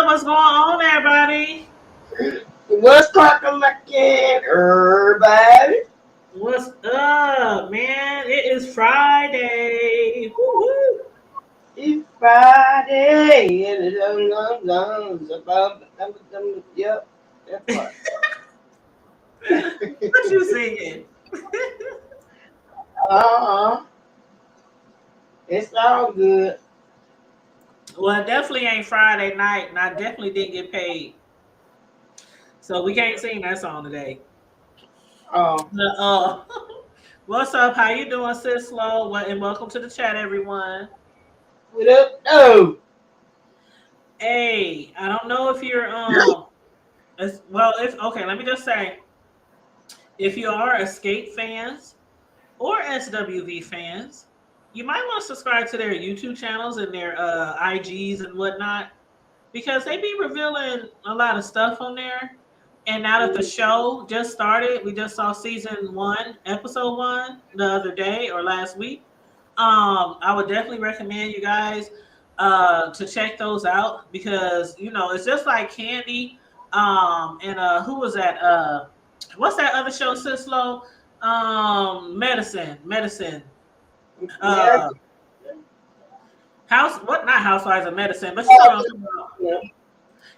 what's going on, everybody? What's cracking looking, everybody? What's up, man? It is Friday. Woo-hoo. It's Friday, and it's yep, that part. What you singing? uh-huh. It's all good. Well, it definitely ain't Friday night, and I definitely didn't get paid, so we can't sing that song today. Oh, But, what's up? How you doing, sis? Slow? And welcome to the chat, everyone. what up? No. Hey, I don't know if you're if okay, let me just say, if you are Escape fans or SWV fans, you might want to subscribe to their YouTube channels and their IGs and whatnot because they be revealing a lot of stuff on there. And now that the show just started, we just saw season one, episode one, the other day or last week. I would definitely recommend you guys to check those out because it's just like Candy. And who was that? What's that other show, Sislo? Medicine. Uh, American. not Housewives of Medicine, but you know what I'm talking about. Yeah.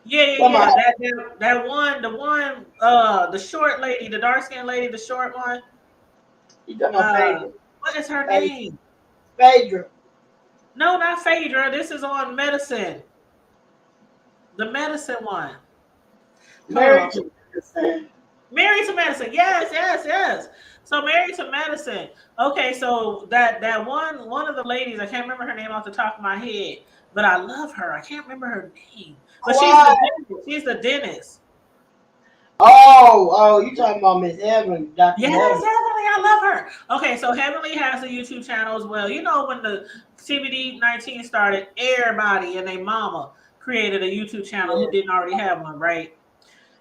Yeah, yeah, Come yeah. on. That one, the short lady, the dark skinned lady, the short one. You talking about Uh, Phaedra. what is her Phaedra. name? Phaedra. No, not Phaedra. This is on Medicine. The Medicine one. Hold Married on. to Medicine. Married to Medicine. Yes, yes, yes. So Married to Medicine. Okay, so that one of the ladies, I can't remember her name off the top of my head, but I love her. I can't remember her name. But she's the Why? dentist. She's the dentist. Oh, you talking about Miss Evans, Dr. Yes, Evans. Heavenly, I love her. Okay, so Heavenly has a YouTube channel as well. You know, when the CBD-19 started, everybody and their mama created a YouTube channel who didn't already have one, right?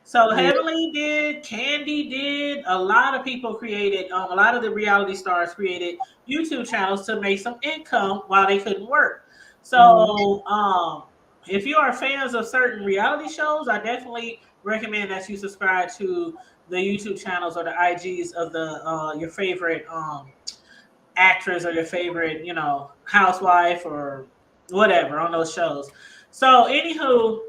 So Yeah. Heavenly did, Candy did, a lot of people created, a lot of the reality stars created YouTube channels to make some income while they couldn't work. Mhm. So if you are fans of certain reality shows, I definitely recommend that you subscribe to the YouTube channels or the IGs of the your favorite actress or your favorite, housewife or whatever on those shows. So anywho,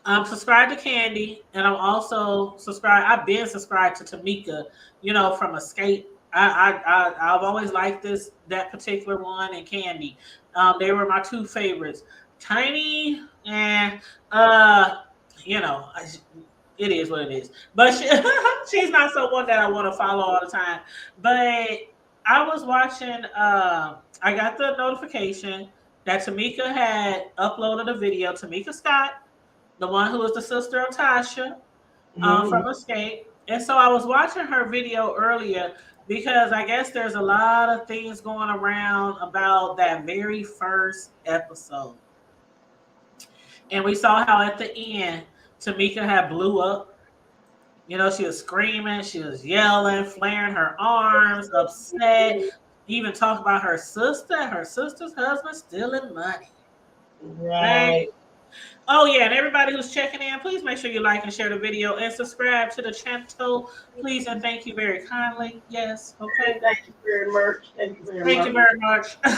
I'm subscribed to Candy, and I'm also subscribed. I've been subscribed to Tamika, from Xscape. I've always liked that particular one and Candy. They were my two favorites. Tiny and you know, I- it is what it is. But she's not someone that I want to follow all the time. But I was watching. I got the notification that Tamika had uploaded a video. Tamika Scott, the one who is the sister of Tasha Mhm. from Escape. And so I was watching her video earlier because I guess there's a lot of things going around about that very first episode. And we saw how at the end, Tamika had blew up. She was screaming, she was yelling, flaring her arms, upset, even talk about her sister's husband stealing money. Right? Right. Oh yeah, and everybody who's checking in, please make sure you like and share the video and subscribe to the channel, please and thank you very kindly. Yes, okay. Thank you very much. Thank you very Thank you much. very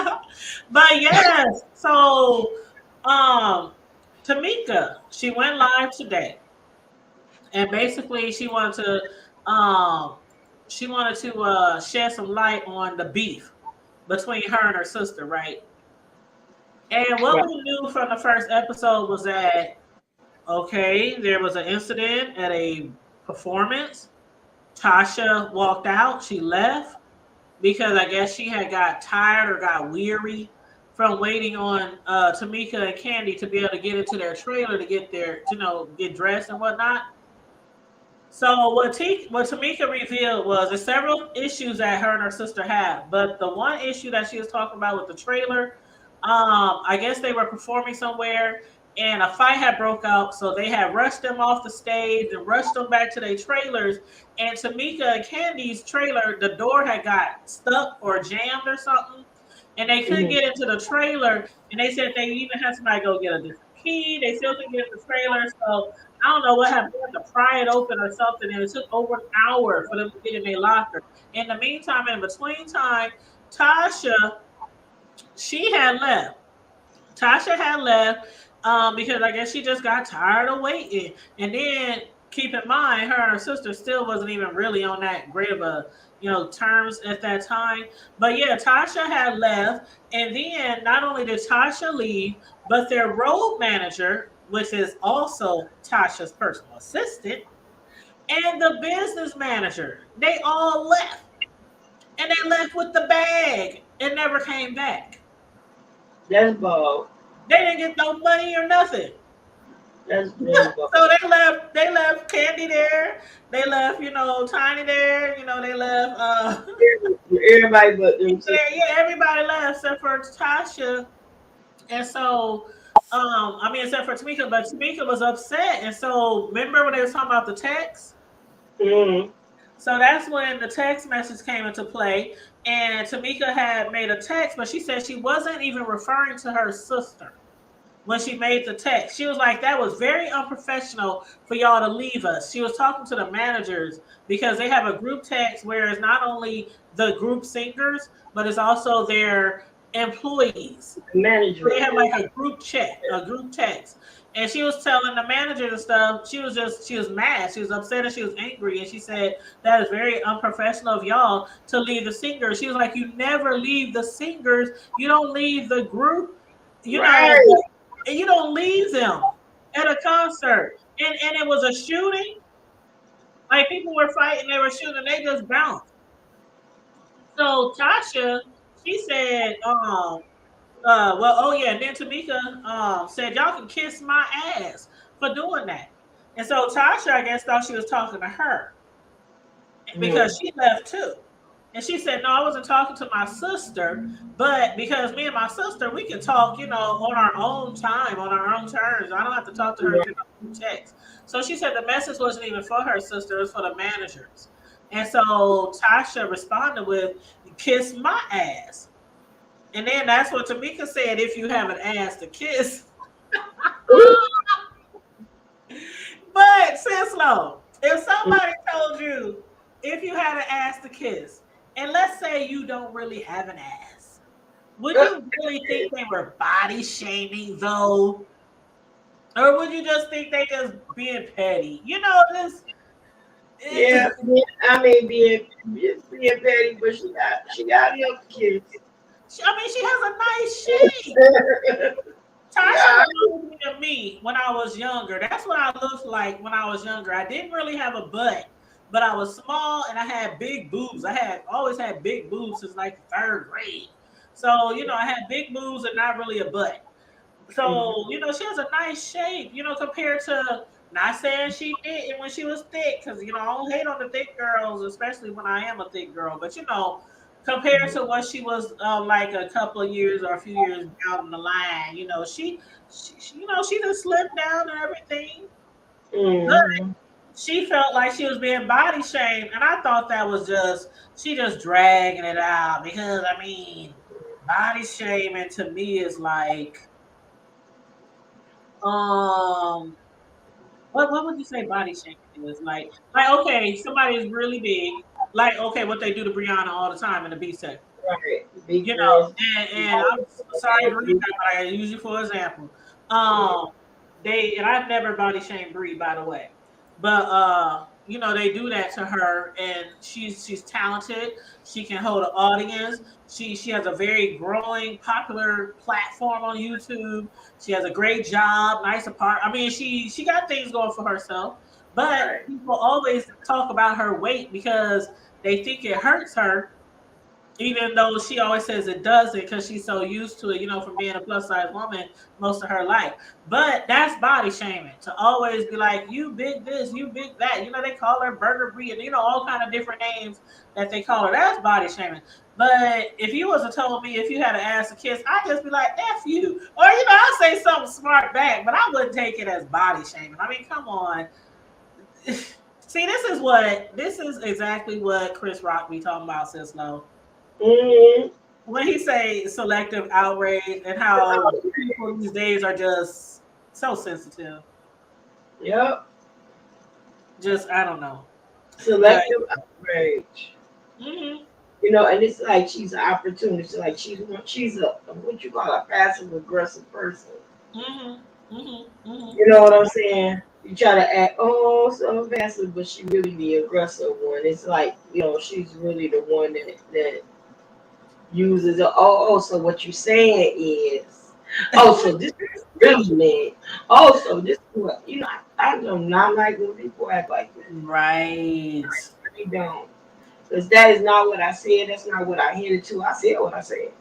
much. But yes, so um Tamika, she went live today and basically um she wanted to shed some light on the beef between her and her sister, right? And what Right. we knew from the first episode was that okay, there was an incident at a performance. Tasha walked out. She left because I guess she had got tired or got weary from waiting on Tamika and Candy to be able to get into their trailer to get their, get dressed and whatnot. So what Tamika revealed was there's several issues that her and her sister have, but the one issue that she was talking about with the trailer, I guess they were performing somewhere and a fight had broke out, so they had rushed them off the stage and rushed them back to their trailers. And Tamika and Candy's trailer, the door had got stuck or jammed or something, and they couldn't Mhm. get into the trailer. And they said they even had somebody go get a different key. They still can get in the trailer. So I don't know what happened. They had to pry it open or something, and it took over an hour for them to get in their locker. In the meantime, in between time, Tasha, she had left. Tasha had left because I guess she just got tired of waiting. And then keep in mind, her and her sister still wasn't even really on that great of a terms at that time. But yeah, Tasha had left, and then not only did Tasha leave, but their road manager, which is also Tasha's personal assistant, and the business manager, they all left, and they left with the bag and never came back. That's ball. They didn't get no money or nothing. That's really ball. So they left Candy there. They left, Tiny there. They left Everybody but them two. yeah, everybody left except for Tasha. And so except for Tamika, but Tamika was upset. And so remember when they was talking about the text? Mm-hmm. So that's when the text message came into play. And Tamika had made a text, but she said she wasn't even referring to her sister when she made the text. She was like, that was very unprofessional for y'all to leave us. She was talking to the managers because they have a group text where it's not only the group singers, but it's also their employees. Manager. They have like a group chat, a group text. And she was telling the manager and stuff, she was mad. She was upset and she was angry. And she said, that is very unprofessional of y'all to leave the singers. She was like, you never leave the singers. You don't leave the group, Right. and you don't leave them at a concert. And it was a shooting. Like people were fighting, they were shooting, they just bounced. So Tasha, she said, oh yeah, and then Tamika said, y'all can kiss my ass for doing that. And so Tasha, I guess, thought she was talking to her because she left too. And she said, no, I wasn't talking to my sister, but because me and my sister, we can talk, on our own time, on our own terms. I don't have to talk to her through text. So she said the message wasn't even for her sister, it was for the managers. And so Tasha responded with, kiss my ass. And then that's what Tamika said, if you have an ass to kiss. But Cislo, if somebody told you if you had an ass to kiss, and let's say you don't really have an ass, would you really think they were body shaming though? Or would you just think they just being petty? This. Yeah, I mean being petty, but she got enough kids. She has a nice shape. Tasha reminded me when I was younger. That's what I looked like when I was younger. I didn't really have a butt, but I was small and I had big boobs. I had always had big boobs since like third grade. So, I had big boobs and not really a butt. So, she has a nice shape, compared to, not saying she didn't when she was thick, because, I don't hate on the thick girls, especially when I am a thick girl. But, compared to what she was like a couple of years or a few years down the line, she just slipped down and everything. But she felt like she was being body shamed, and I thought that was she just dragging it out because body shaming to me is like what would you say body shaming is like okay, somebody is really big, like okay, what they do to Brianna all the time in the B section. Right. Big And I'm sorry, Bree, but I use you for example. And I've never body shamed Bree, by the way, but they do that to her, and she's talented. She can hold an audience. She has a very growing, popular platform on YouTube. She has a great job, nice apartment. She got things going for herself, but people always talk about her weight because they think it hurts her, even though she always says it doesn't because she's so used to it, from being a plus size woman most of her life. But that's body shaming, to always be like, you big this, you big that. They call her Burger Brie and all kind of different names that they call her. That's body shaming. But if you was to told me if you had to ask a kiss, I'd just be like, F you. Or, I'd say something smart back, but I wouldn't take it as body shaming. Come on. See, this is exactly what Chris Rock be talking about, sis Low. When he say selective outrage and how people these days are just So sensitive. Yep. Just I don't know. But Selective outrage. mm-hmm, And it's like she's an opportunist. Like she's a what you call a passive aggressive person. mm-hmm, mm-hmm, mm-hmm. You know what I'm saying? You try to act so passive, but she really the aggressive one. It's like she's really the one that uses it. So what you're saying is, so this is really mad. So this is what I do not like when people act like that. Right. I really don't. Because that is not what I said. That's not what I hinted to. I said what I said.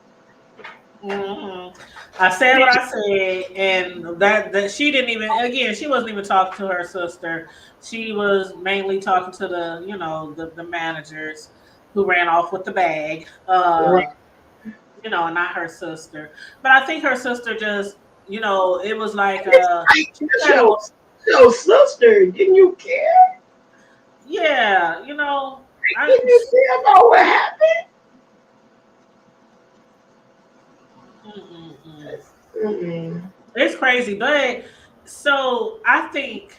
Hmm. I said what I said, and that she didn't even. Again, she wasn't even talking to her sister. She was mainly talking to the managers who ran off with the bag. Right. Not her sister. But I think her sister just, it was like It's like, she that's kind of, your sister. Didn't you care? yeah, I. Didn't you care about what happened? Mm-mm-mm. Mm-mm. It's crazy, but so I think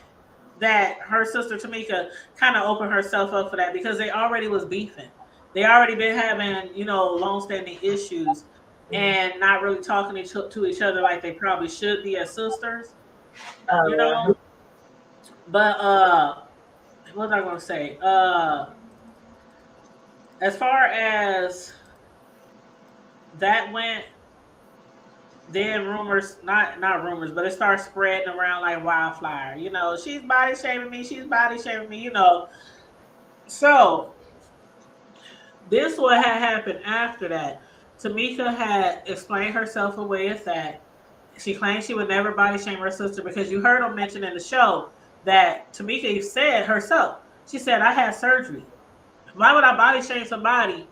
that her sister Tamika kind of opened herself up for that because they already was beefing. They already been having, long-standing issues and not really talking to each other like they probably should be as sisters, you Uh, know. But what was I gonna say? As far as that went, then rumors, not rumors, but it started spreading around like wildfire. She's body shaming me. She's body shaming me. So this what had happened after that. Tamika had explained herself away as that. She claimed she would never body shame her sister because you heard her mention in the show that Tamika said herself. She said, "I had surgery. Why would I body shame somebody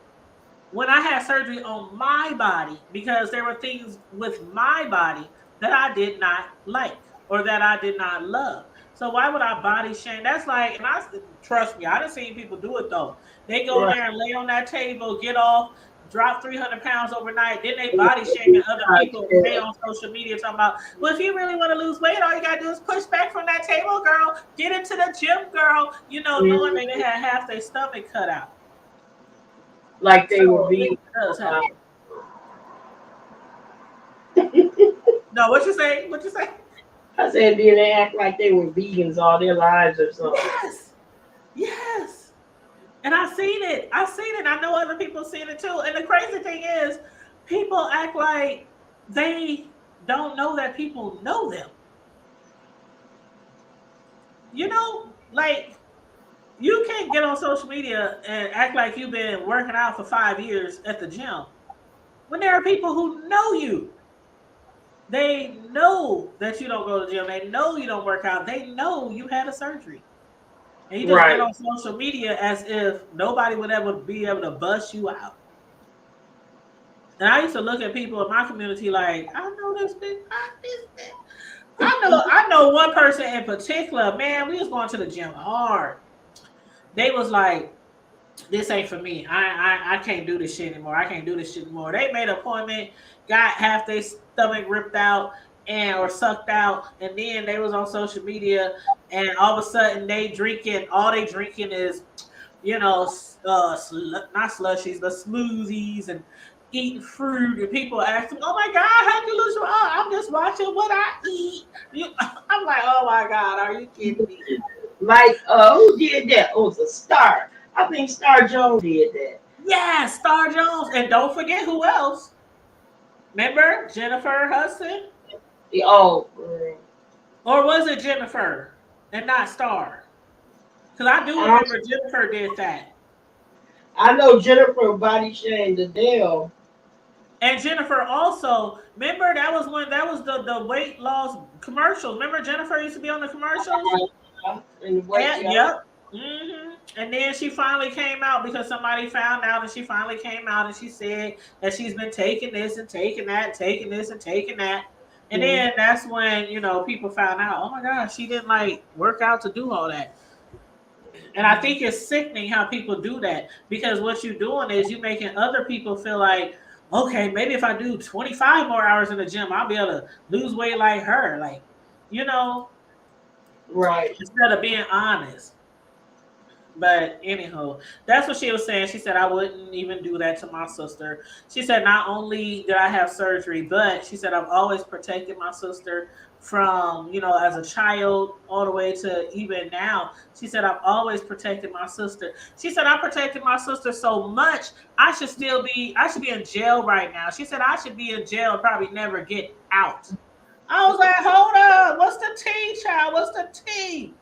when I had surgery on my body because there were things with my body that I did not like or that I did not love. So why would I body shame? That's like, and I trust me, I done seen people do it though. They go in right. there and lay on that table, get off, drop 300 pounds overnight. Then they body shaming other people and they on social media talking about, well, if you really want to lose weight, all you gotta do is push back from that table, girl. Get into the gym, girl. Knowing Mhm. that they had half their stomach cut out. Like they were So being. it does happen. No, what you say? What you say? I said, did they act like they were vegans all their lives or something? Yes, yes. And I seen it. I seen it. I know other people seen it too. And the crazy thing is, people act like they don't know that people know them. Like you can't get on social media and act like you've been working out for 5 years at the gym when there are people who know you. They know that you don't go to the gym. They know you don't work out. They know you had a surgery. And you just get Right. on social media as if nobody would ever be able to bust you out. And I used to look at people in my community like, I know this big, I know one person in particular, man, we was going to the gym hard. They was like, this ain't for me. I can't do this shit anymore. I can't do this shit anymore. They made an appointment, got half their stomach ripped out and or sucked out, and then they was on social media, and all of a sudden they drinking. All they drinking is, not slushies, but smoothies and eating fruit. And people ask them, "Oh my God, how'd you lose your?" Oh, I'm just watching what I eat. I'm like, "Oh my God, are you kidding me?" Like, who did that? Oh, it was a Star. I think Star Jones did that. Yeah, Star Jones, and don't forget who else. Remember Jennifer Hudson? Oh, girl. Or was it Jennifer and not Star? Because I do I, remember Jennifer did that. I know Jennifer body shamed Adele. And Jennifer also, remember that was the weight loss commercials. Remember Jennifer used to be on the commercials? And wait, And, yeah. yep. And then she finally came out because somebody found out, and she finally came out and she said that she's been taking this and taking that, and taking this and taking that. And Mhm. then that's when, people found out, oh my gosh, she didn't like work out to do all that. And I think it's sickening how people do that because what you're doing is you making other people feel like, okay, maybe if I do 25 more hours in the gym, I'll be able to lose weight like her. Like, you know, Right. instead of being honest. But anyhow, that's what she was saying. She said I wouldn't even do that to my sister. She said not only did I have surgery, but she said I've always protected my sister from, as a child all the way to even now. She said I've always protected my sister. She said I protected my sister so much I should be in jail right now. She said I should be in jail and probably never get out. I was like, hold up, what's the tea, child? What's the tea?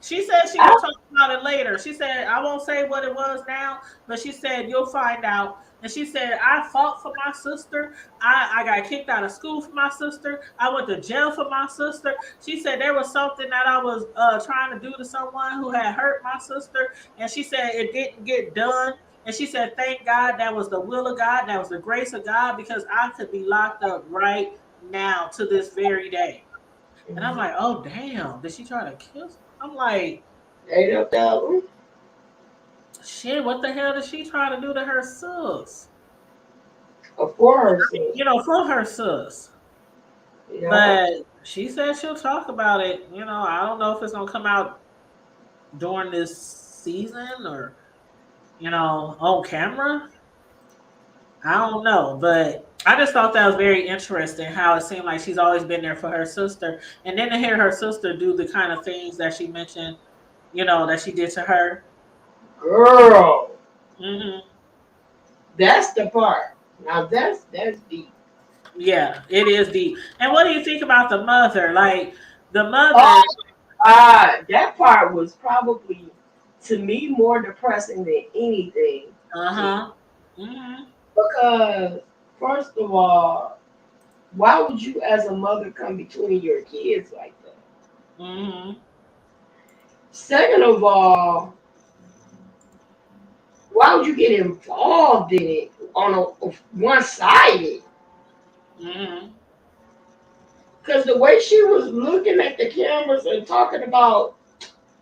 She said she I, gonna talk about it later. She said I won't say what it was now, but she said you'll find out. And she said I fought for my sister. I got kicked out of school for my sister. I went to jail for my sister. She said there was something that I was trying to do to someone who had hurt my sister, and she said it didn't get done. And she said, thank God that was the will of God, that was the grace of God, because I could be locked up right now to this very day. And I'm like, oh damn, did she try to kill? I'm like, ain't no doubt. shit, what the hell did she try to do to her sis? Of course. For her sis. Yeah. But she said she'll talk about it. I don't know if it's gonna come out during this season or, on camera. I don't know. But I just thought that was very interesting how it seemed like she's always been there for her sister. And then to hear her sister do the kind of things that she mentioned, that she did to her. Girl. Hmm. That's the part. Now that's deep. Yeah, it is deep. And what do you think about the mother? Like the Oh, mother, that part was probably to me more depressing than anything. uh-huh. Hmm. Because first of all, why would you as a mother come between your kids like that? Hmm. Second of all, why would you get involved in it on a one sided? Hmm. Because the way she was looking at the cameras and talking about,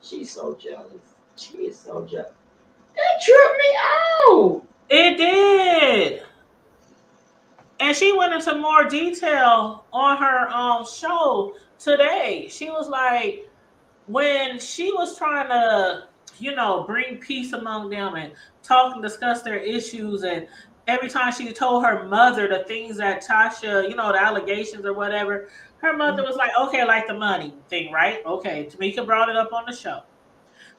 she's so jealous. She is so jealous. That tripped me out. It did. And she went into more detail on her show today. She was like, when she was trying to, bring peace among them and talk and discuss their issues, and every time she told her mother the things that Tasha, the allegations or whatever, her mother was like, okay, like the money thing, right? Okay, Tamika brought it up on the show.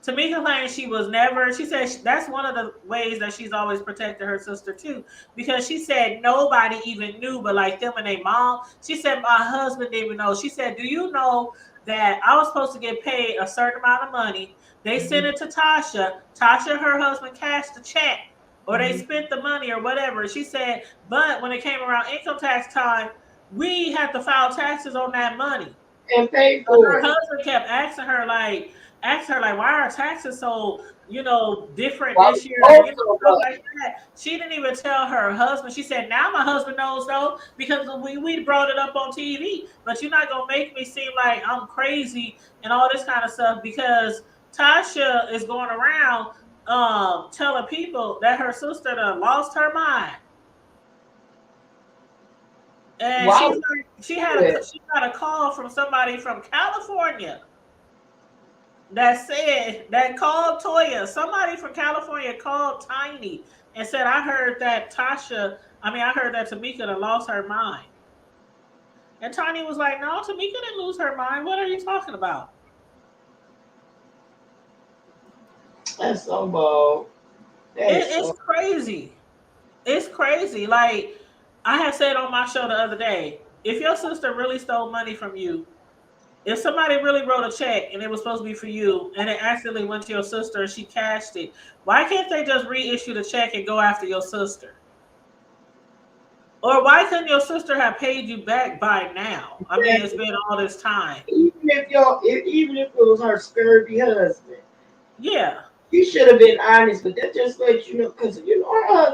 Tamika claims she was never, she said that's one of the ways that she's always protected her sister too. Because she said nobody even knew but like them and their mom. She said my husband didn't even know. She said, do you know that I was supposed to get paid a certain amount of money? They sent Mhm, it to Tasha. Tasha and her husband cashed the check. Or they mhm. spent the money or whatever. She said, but when it came around income tax time, we had to file taxes on that money. And pay Her for it. husband kept asking her like, why are taxes so, different Why this we year and owe so stuff like much? that. She didn't even tell her husband. She said, now my husband knows though, because we brought it up on TV. But you're not gonna make me seem like I'm crazy and all this kind of stuff because Tasha is going around telling people that her sister done lost her mind. And Why she's would like, you do it? she got a call from somebody from California that called Toya. Somebody from California called Tiny and said, I heard that Tamika done lost her mind. And Tiny was like, no, Tamika didn't lose her mind. What are you talking about? That's so bold. That is It's so. crazy. It's crazy. Like I had said on my show the other day, if your sister really stole money from you, if somebody really wrote a check and it was supposed to be for you and it accidentally went to your sister and she cashed it, why can't they just reissue the check and go after your sister? Or why couldn't your sister have paid you back by now? I mean, it's been all this time. Even if it was her scurvy husband, Yeah. she should have been honest. But that just let you know, because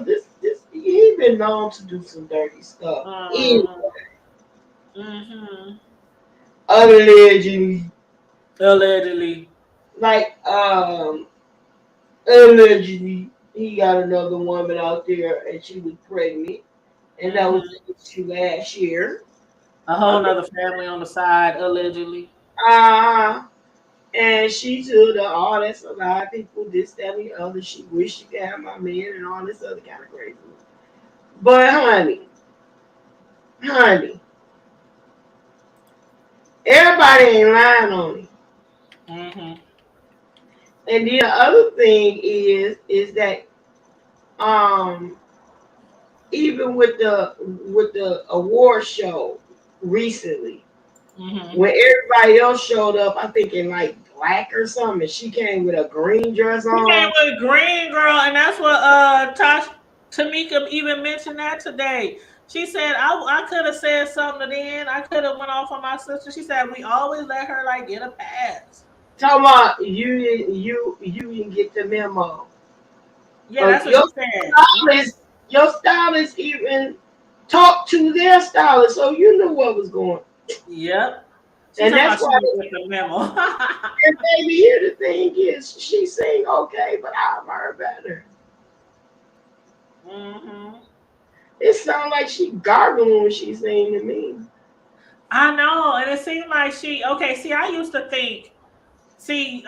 this he been known to do some dirty stuff. Uh-huh. Mm-hmm. Allegedly, Allegedly. like allegedly, he got another woman out there, and she was pregnant, and that was Mm-hmm. the issue last year. A I whole mean, nother family on the side, allegedly. And she told her, oh, that's a lot of people, this, that, and the other. She wished she could have my man and all this other kind of crazy. But honey, everybody ain't lying on it. Mm-hmm. And the other thing is that um even with the award show recently, Mm-hmm. when everybody else showed up, I think in like black or something, and she came with a green dress She came on. with Green Girl, and that's what Tamika even mentioned that today. She said I could have said something then. I could have went off on my sister. She said we always let her like get a pass. Talking about you didn't get the memo. Yeah, that's what Your she said. stylist even talked to their stylist, so you knew what was going. Yep. She And talking that's about she why. didn't get the memo. And baby, here the thing is, she sing okay, but I'm her better. hmm It sounds like she gargling when she sing to me. I know, and it seemed like she. Okay, see, I used to think. See,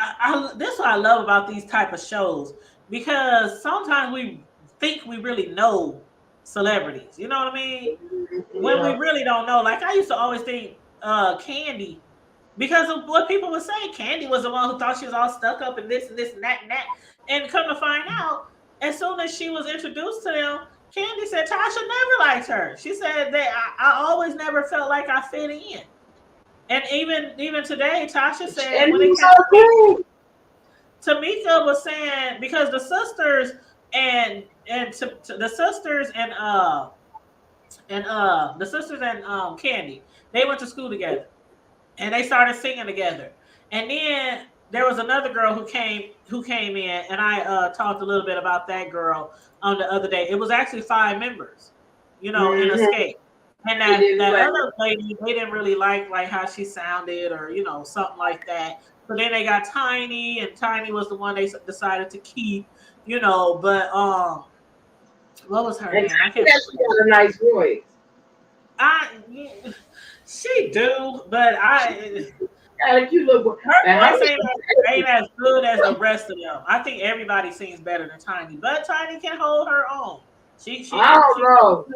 this is what I love about these type of shows because sometimes we think we really know celebrities. You know what I mean? When we Yeah. really don't know. Like I used to always think Candy because of what people were saying. Candy was the one who thought she was all stuck up in this and this and that and that. And come to find out, as soon as she was introduced to them, Candy said Tasha never liked her. She said that I always never felt like I fit in. And even today, Tasha said And when he it was came so to cool. Tamika was saying because the sisters the sisters and the sisters and Candy, they went to school together and they started singing together. And then there was another girl who came in, and I talked a little bit about that girl on the other day. It was actually 5 members, in Mm-hmm. Xscape. And It that didn't that like other lady, they didn't really like how she sounded or something like that. So then they got Tiny, and Tiny was the one they decided to keep. But what was her and name? I Tanya can't actually remember. got a nice voice. She do, but Got a cute little voice. her But how voice many ain't as good as the rest of them. I think everybody sings better than Tiny, but Tiny can hold her own. She I she don't she. know.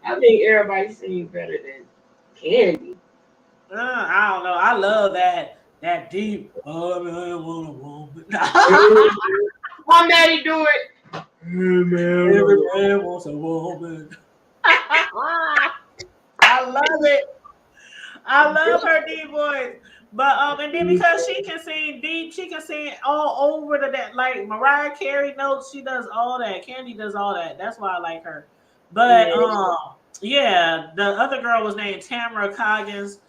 I think everybody sings better than Candy. I don't know. I love that deep. Oh, I want a woman. How Maddie do it? Hey man, Every man wants a woman. I love it. I love her deep voice. But and then because she can sing deep, she can sing all over that like Mariah Carey notes, she does all that. Candy does all that. That's why I like her. But yeah. yeah, the other girl was named Tamara Coggins.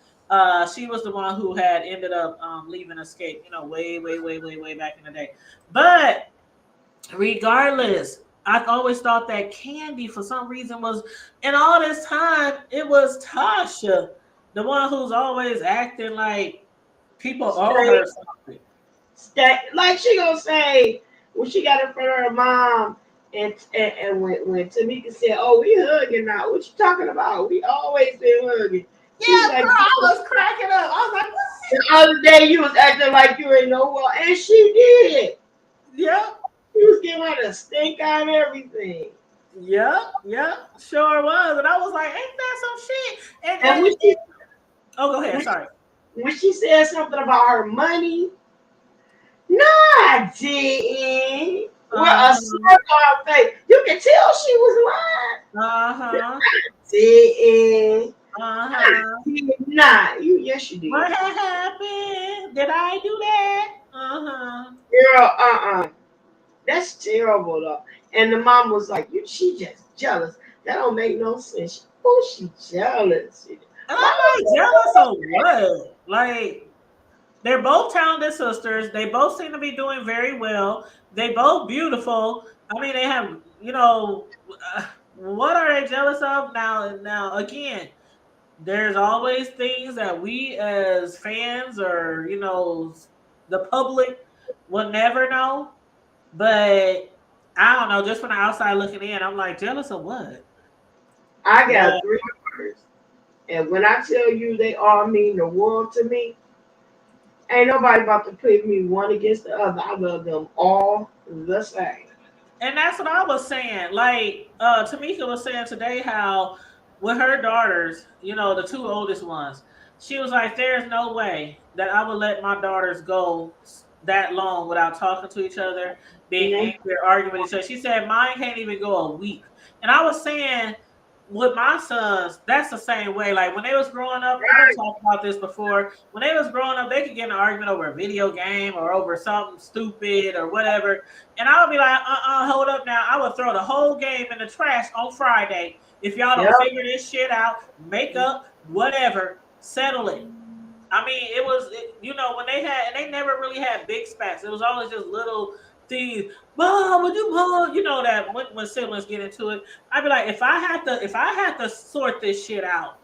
She was the one who had ended up leaving Escape, way, way, way, way, way back in the day. But regardless, I always thought that Candy, for some reason, was, and all this time, it was Tasha, the one who's always acting like people owe her Straight, something. like she gonna say when she got in front of her mom, and when Tamika said, "Oh, we hugging now," what you talking about? We always been hugging. She was Yeah, like, girl, I was cracking up. I was like, the other day you was acting like you ain't know well, and she did. what? Yep, She was giving her the stink eye and everything. yep, sure was. And I was like, ain't that some shit? And, And and, and oh, go ahead. when Sorry. when she said something about her money, no, I didn't. With a Uh-huh. smirk on her face, you can tell she was lying. Uh-huh. Didn't. I Uh-huh. did not. Yes, you did. What had happened? Did I do that? Uh-huh. Girl, that's terrible though. And the mom was like, "You, she just jealous. That don't make no sense. Oh, she jealous." And Mama I'm like, jealous said, of what? Like, they're both talented sisters. They both seem to be doing very well. They both beautiful. I mean, they have, what are they jealous of now? Now, again, there's always things that we as fans or, the public will never know. But I don't know, just from the outside looking in, I'm like, jealous of what? "I But got three daughters, and when I tell you they all mean the world to me, Ain't nobody about to put me one against the other. I love them all the same. And that's what I was saying. Like Tamika was saying today, how with her daughters, the two oldest ones, she was like, "There's no way that I would let my daughters go that long without talking to each other, being Mm-hmm. angry, or arguing with each other." She said, "Mine can't even go a week." And I was saying, with my sons, that's the same way. Like when they was growing up, I done talked about this before. When they was growing up, they could get in an argument over a video game or over something stupid or whatever. And I would be like, hold up now. I would throw the whole game in the trash on Friday. If y'all Yep. don't figure this shit out, make up, whatever, settle it. I mean, it was, when they had, and they never really had big spats. It was always just little things. Mom, would you, mom? You know that when siblings get into it, I'd be like, if I had to sort this shit out,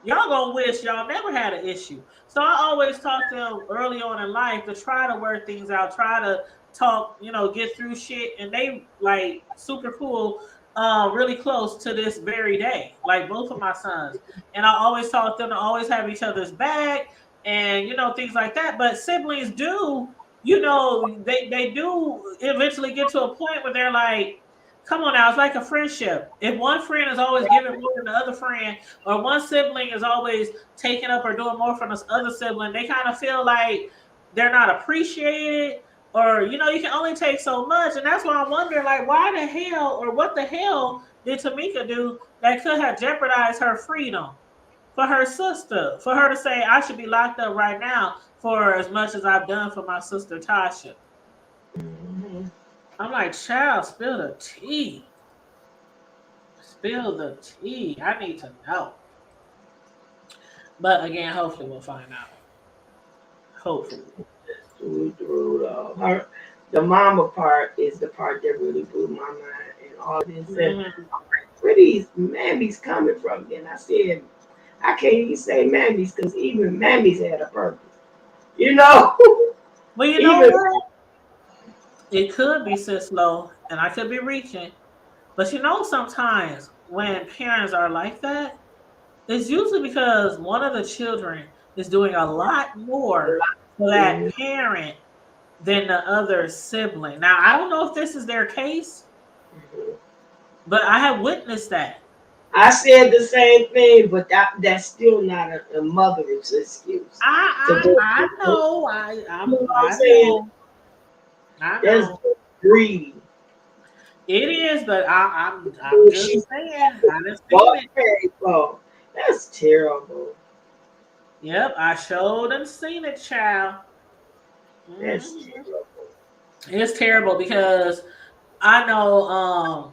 y'all gonna wish y'all never had an issue. So I always talk to them early on in life to try to work things out, try to talk, get through shit, and they like super cool, really close to this very day, like both of my sons. And I always taught them to always have each other's back and things like that. But siblings do, they do eventually get to a point where they're like, come on now, it's like a friendship. If one friend is always giving more than the other friend, or one sibling is always taking up or doing more from this other sibling, they kind of feel like they're not appreciated, or you can only take so much. And that's why I'm wondering, like, why the hell, or what the hell did Tamika do that could have jeopardized her freedom for her sister, for her to say I should be locked up right now for as much as I've done for my sister Tasha. Mm-hmm. I'm like, child, spill the tea. Spill the tea. I need to know. But again, hopefully we'll find out. Hopefully. Through her, the mama part is the part that really blew my mind, and all this. And Mhm. where these mammies coming from? And I said, I can't even say mammies because even mammies had a purpose. You know, Well, you know even what? It could be sis low, and I could be reaching. But sometimes when parents are like that, it's usually because one of the children is doing a lot more for that mm, parent than the other sibling. Now, I don't know if this is their case, but I have witnessed that. I said the same thing, but that's still not a mother's excuse. To I go, I, I you know. know what I'm I saying? know. I That's know. greedy. It is, but I'm Who she just saying. I done seen bought it. Perry for. That's terrible. Yep, I showed and seen it, child. That's Mhm. terrible. It's terrible because I know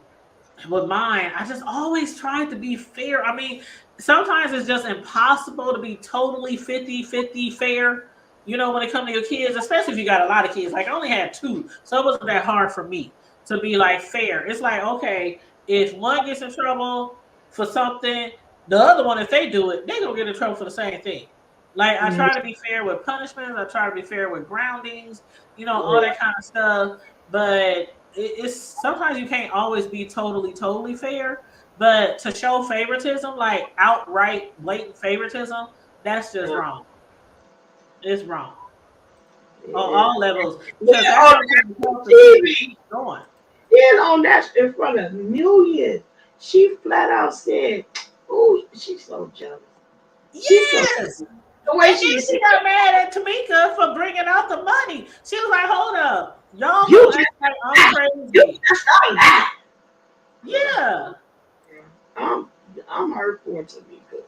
with mine, I just always tried to be fair. I mean, sometimes it's just impossible to be totally 50-50 fair, when it comes to your kids, especially if you got a lot of kids. Like I only had two, so it wasn't that hard for me to be like fair. It's like, okay, if one gets in trouble for something, the other one, if they do it, they gonna get in trouble for the same thing. Like I Mm, try to be fair with punishments, I try to be fair with groundings, all yeah. that kind of stuff. But it's sometimes you can't always be totally fair. But to show favoritism, like outright blatant favoritism, that's just wrong. It's wrong on Yeah. all levels Then because that on goes to help the kid TV, going. then on that in front of millions, she flat out said, "Oh, she's so jealous. She's so Yes. the way And she then she said, got mad at Tamika for bringing out the money. She was like, "Hold up, y'all you gonna just act like I'm you crazy." just like that." Yeah, Yeah. yeah. I'm hurt for Tamika.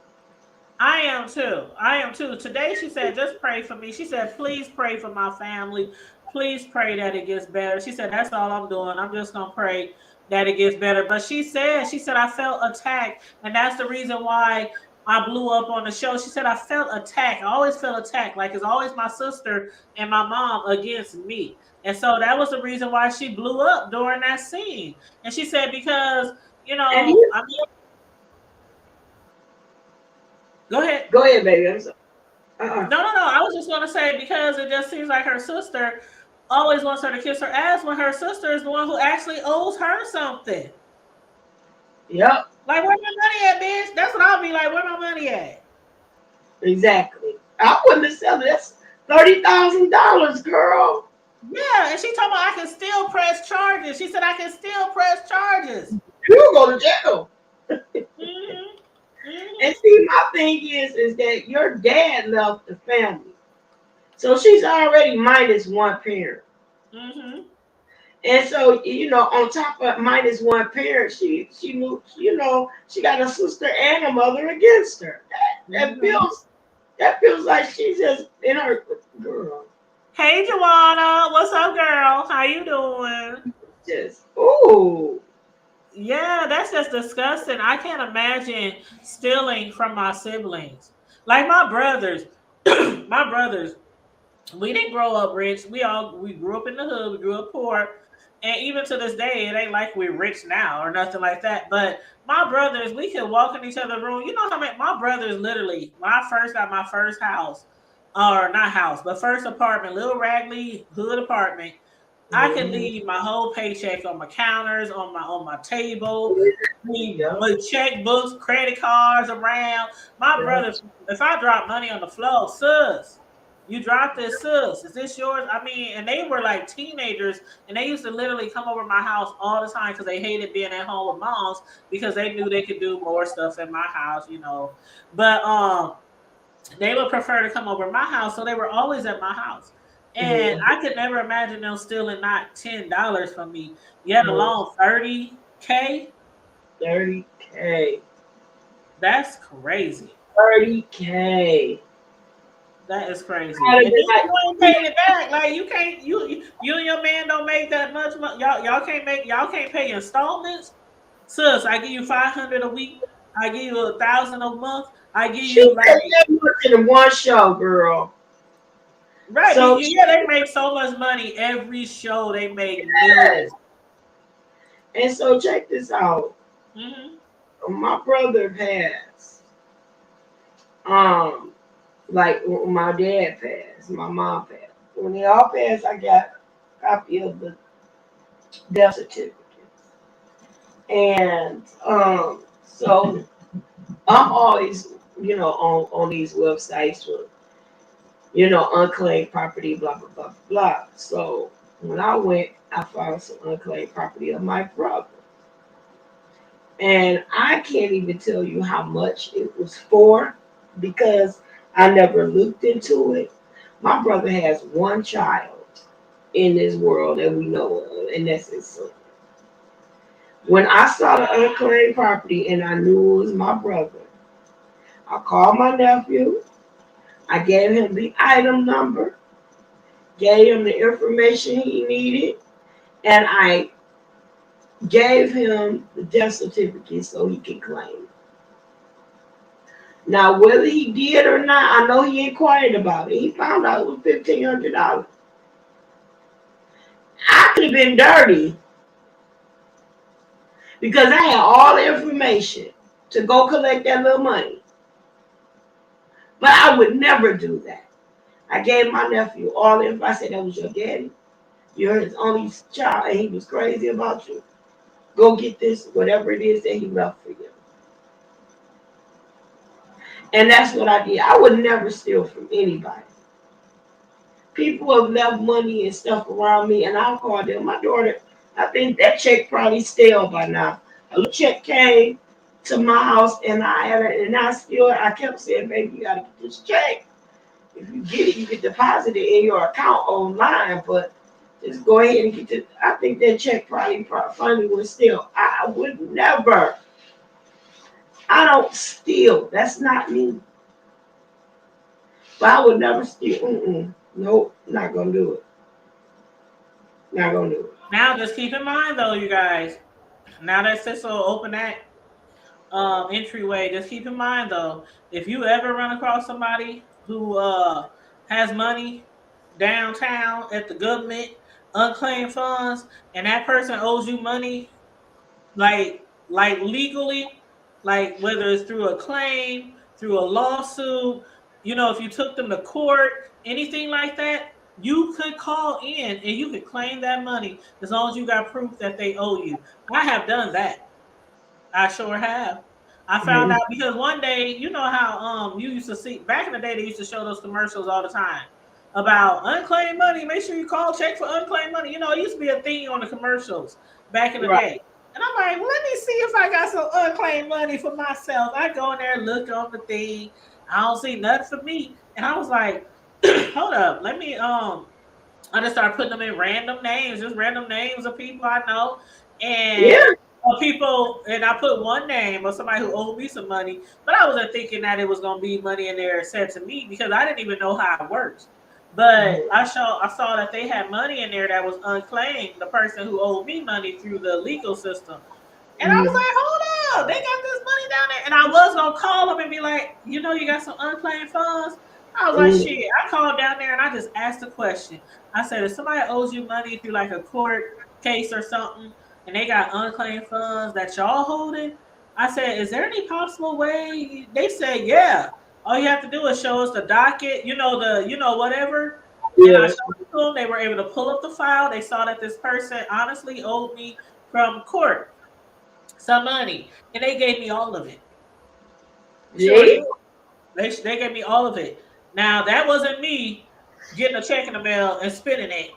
I am too. I am too. Today she said, just pray for me. She said, please pray for my family. Please pray that it gets better. She said, that's all I'm doing. I'm just gonna pray that it gets better. But she said, I felt attacked. And that's the reason why I blew up on the show. She said, I felt attacked. I always feel attacked. Like it's always my sister and my mom against me. And so that was the reason why she blew up during that scene. And she said, because, And you I mean, go ahead. go ahead, baby. I'm sorry. Uh-uh. No. I was just gonna say because it just seems like her sister always wants her to kiss her ass when her sister is the one who actually owes her something. Yep, Like, where my money at, bitch? That's what I'll be like. Where my money at? exactly. I wouldn't have said this. $30,000, girl. Yeah, and she told me I can still press charges. She said I can still press charges. You go to jail. Mhm. And Mhm. see, my thing is that your dad left the family. So she's already minus one parent. Mhm. And so, on top of minus one parent, she knew, she got a sister and a mother against her. That Mhm. feels like she's just in her girl. Hey, Joanna, what's up, girl? How you doing? Just ooh. Yeah, that's just disgusting. I can't imagine stealing from my siblings. Like my brothers, my brothers. We didn't grow up rich. We grew up in the hood. We grew up poor, and even to this day, it ain't like we're rich now or nothing like that. But my brothers, we could walk in each other's room. You know how many my brothers literally when I first got my first house, or not house, but first apartment, little raggedy hood apartment. I could Mm-hmm. leave my whole paycheck on my counters, on my table, leave Yep, my checkbooks, credit cards around. My yep. brother, if I drop money on the floor, sus, you dropped this, sus. Is this yours? I mean, and they were like teenagers, and they used to literally come over my house all the time because they hated being at home with moms because they knew they could do more stuff in my house. But they would prefer to come over my house, so they were always at my house. And Mm-hmm. I could never imagine them stealing not $10 from me, yet alone 30K. 30K. That's crazy. 30K. That is crazy. Gotta And then be like, you ain't paying it back. Like you can't you and your man don't make that much money. Y'all can't pay installments. Sis, I give you 500 a week. I give you 1,000 a month. I give she you like paid that much in one show, girl. right. So Yeah, they make so much money every show. They make millions. and so check this out. Hmm. My brother passed. Um, like when my dad passed, my mom passed. When they all passed, I got a copy of the death certificate. And so I'm always, on these websites with, unclaimed property, blah blah blah blah. So when I went, I found some unclaimed property of my brother. And I can't even tell you how much it was for because I never looked into it. My brother has one child in this world that we know of, and that's his son. When I saw the unclaimed property and I knew it was my brother, I called my nephew. I gave him the item number, gave him the information he needed, and I gave him the death certificate so he could claim it. Now, whether he did or not, I know he inquired about it. He found out it was $1,500. I could have been dirty because I had all the information to go collect that little money. But I would never do that. I gave my nephew all the information. I said, that was your daddy. You're his only child, and he was crazy about you. Go get this, whatever it is that he left for you. And that's what I did. I would never steal from anybody. People have left money and stuff around me, and I'll call them. My daughter, I think that check probably stale by now. A little check came to my house, and I had it, and I kept saying, "Baby, you gotta get this check. If you get it, you can deposit it in your account online, but just go ahead and get it." I think that check probably finally was still. I would never. I don't steal. That's not me. But I would never steal. Mm-mm. Nope, not gonna do it. Not gonna do it. Now, just keep in mind though, you guys. Now that Cisco open that entryway, just keep in mind though, if you ever run across somebody who has money downtown at the government, unclaimed funds, and that person owes you money like legally, like whether it's through a claim, through a lawsuit, if you took them to court, anything like that, you could call in and you could claim that money as long as you got proof that they owe you. I have done that. I sure have. I found Mhm. out because one day, you know how you used to see back in the day they used to show those commercials all the time about unclaimed money. Make sure you call, check for unclaimed money. You know, it used to be a thing on the commercials back in the Right. day. And I'm like, well, let me see if I got some unclaimed money for myself. I go in there, look on the thing. I don't see nothing for me. And I was like, hold up, let me I just started putting them in random names, just random names of people I know, Yeah. and people. And I put one name of somebody who owed me some money, but I wasn't thinking that it was going to be money in there said to me because I didn't even know how it works. But I saw that they had money in there that was unclaimed. The person who owed me money through the legal system, and I was Mm-hmm. like, hold up, they got this money down there. And I was gonna call them and be like, you know, you got some unclaimed funds. I was like, Mm-hmm. shit. I called down there and I just asked a question. I said, if somebody owes you money through like a court case or something, and they got unclaimed funds that y'all holding, I said, is there any possible way? They said, yeah. All you have to do is show us the docket, whatever. And I Yeah. showed it to them. They were able to pull up the file. They saw that this person honestly owed me from court some money, and they gave me all of it. Sure See? did. They gave me all of it. Now that wasn't me getting a check in the mail and spending it.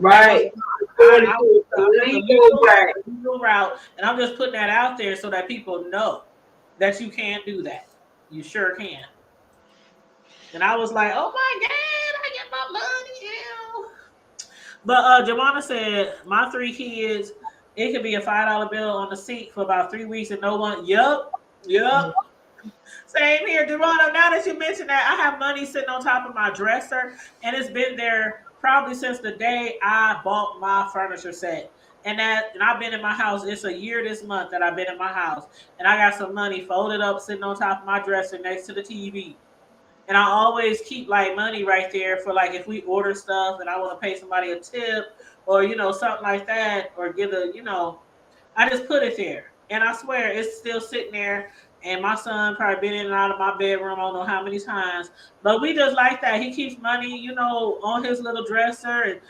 That wasn't Right. mine. Doing it through I the went legal way. the legal route, and I'm just putting that out there so that people know that you can do that. You sure can. And I was like, oh my god, I get my money. Ew. But Jamana said, my three kids, it could be a $5 bill on the seat for about 3 weeks and no one. Yup. Same here, Geronimo. Now that you mention that, I have money sitting on top of my dresser, and it's been there probably since the day I bought my furniture set. And I've been in my house. It's a year this month that I've been in my house, and I got some money folded up sitting on top of my dresser next to the TV. And I always keep like money right there for like if we order stuff and I want to pay somebody a tip or something like that or give I just put it there. And I swear it's still sitting there. And my son probably been in and out of my bedroom, I don't know how many times. But we just like that. He keeps money, on his little dresser and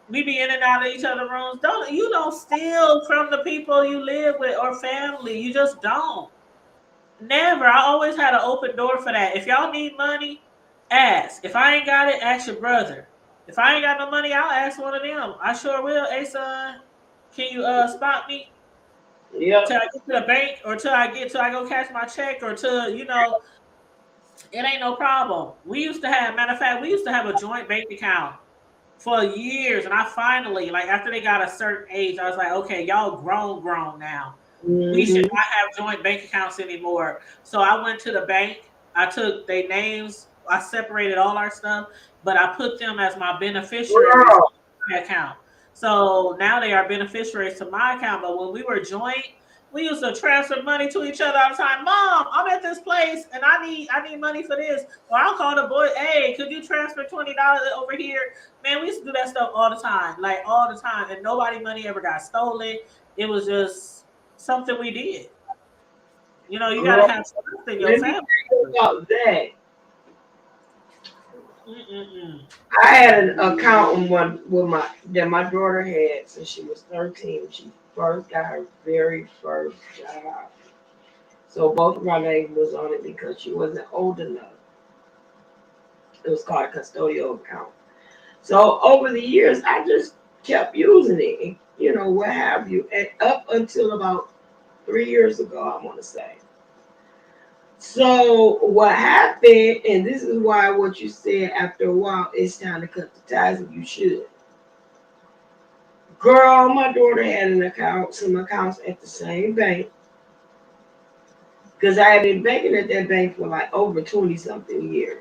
we be in and out of each other's rooms. Don't steal from the people you live with or family. You just don't. Never. I always had an open door for that. If y'all need money, ask. If I ain't got it, ask your brother. If I ain't got no money, I'll ask one of them. I sure will. Hey son, can you spot me? Till Yep. I get to the bank or till I go cash my check or till it ain't no problem. Matter of fact, we used to have a joint bank account for years, and I finally like after they got a certain age, I was like, okay, y'all grown now. We should Mm-hmm. not have joint bank accounts anymore. So I went to the bank. I took their names. I separated all our stuff, but I put them as my beneficiaries Girl. on my account. So now they are beneficiaries to my account. But when we were joint, we used to transfer money to each other all the time. Mom, I'm at this place and I need money for this. Or I'll call the boy, hey, could you transfer $20 over here? Man, we used to do that stuff all the time, like all the time, and nobody money ever got stolen. It was just something we did. You got to Girl. have trust in your Let me family tell you members. about that. Mm-mm-mm. I had an account on one with my daughter had since she was 13. She first got her very first job. So both of our names was on it because she wasn't old enough. It was called a custodial account. So over the years, I just kept using it, what have you, and up until about 3 years ago, I want to say. So what happened, and this is why what you said after a while, it's time to cut the ties, and you should. Girl, my daughter had some accounts at the same bank, because I had been banking at that bank for like over 20 something years.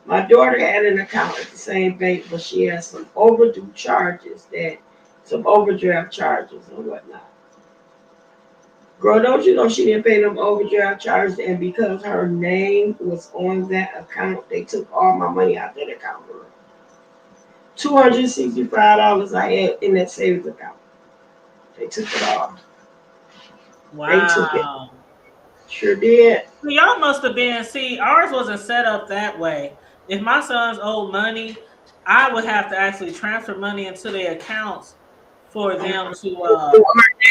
My daughter had an account at the same bank, but she has some overdraft charges and whatnot. Girl, don't you know she didn't pay them overdraft charges, and because her name was on that account, they took all my money out that account. Girl. $265 I had in that savings account. They took it all. They took it. Wow. Sure did. Y'all must have been, see, ours wasn't set up that way. If my sons owed money, I would have to actually transfer money into their accounts for them to Her